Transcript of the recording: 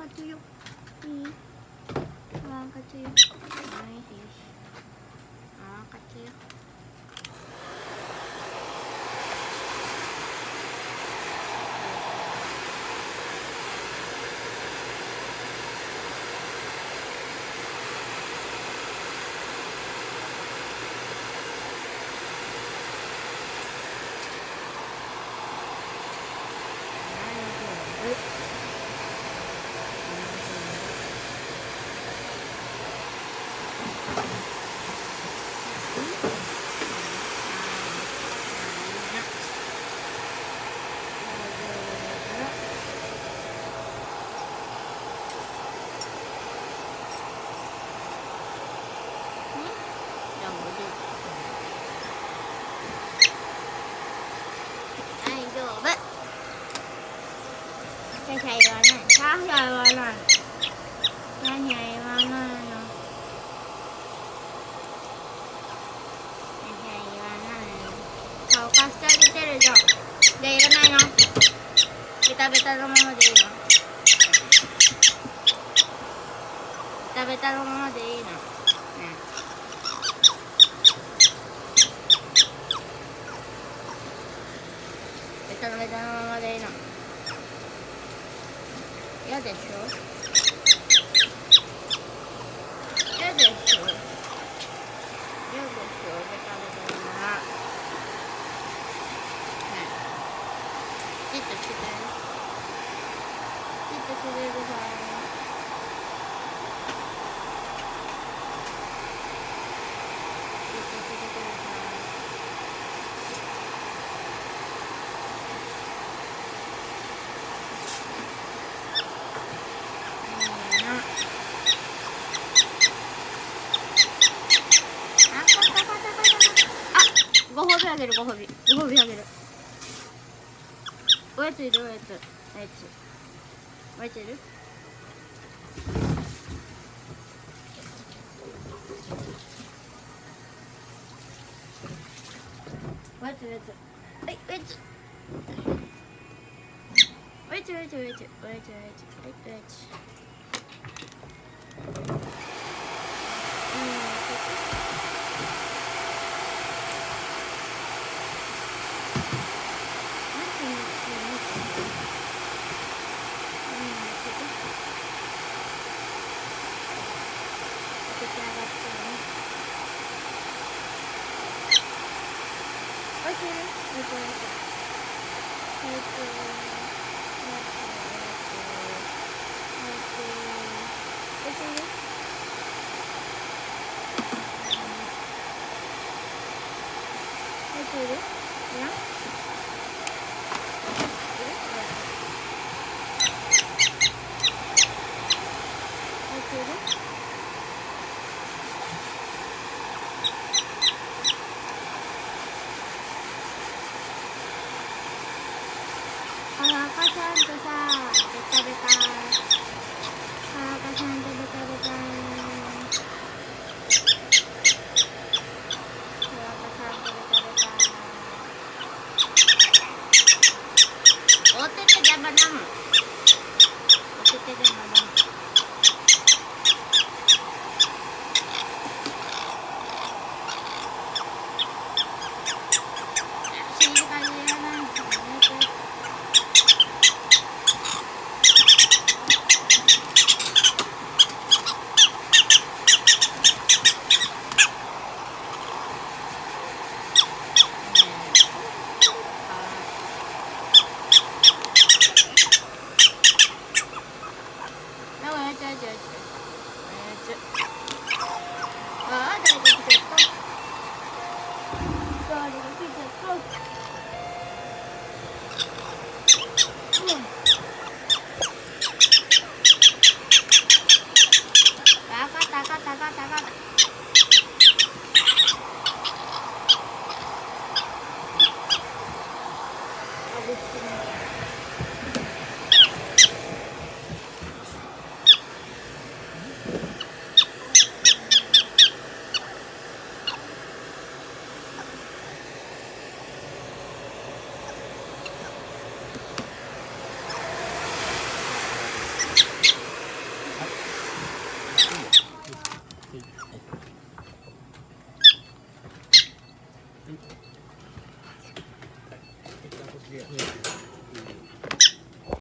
勝つよ。いい？ママ勝つよ。はい、よし。ママ勝つよ。ใช่ๆว่านั่นช้าใหญ่ว่านั่นช้าใหญ่ว่านั่นเนาะใช่ๆว่านั่น顔貸してあげてるじゃん。じゃあいらないの？ベタベタのままでいいの？ベタベタのままでいいの？ね。ベタベタのままでいいの？嫌でしょ？嫌でしょ？嫌でしょ？ベタベタのまま。ね。じっとしてて。じっとしててください。じっとしててください。ご褒美あげる、ご褒美あげる。おやついる、おやついる？おやつはい、おやつ赤ちゃんとさ、ベタベタ。赤ちゃんとベタベタ。おてて邪魔だもん。おてて邪魔だもん。静かにやらないとね。เรียกเพื่อน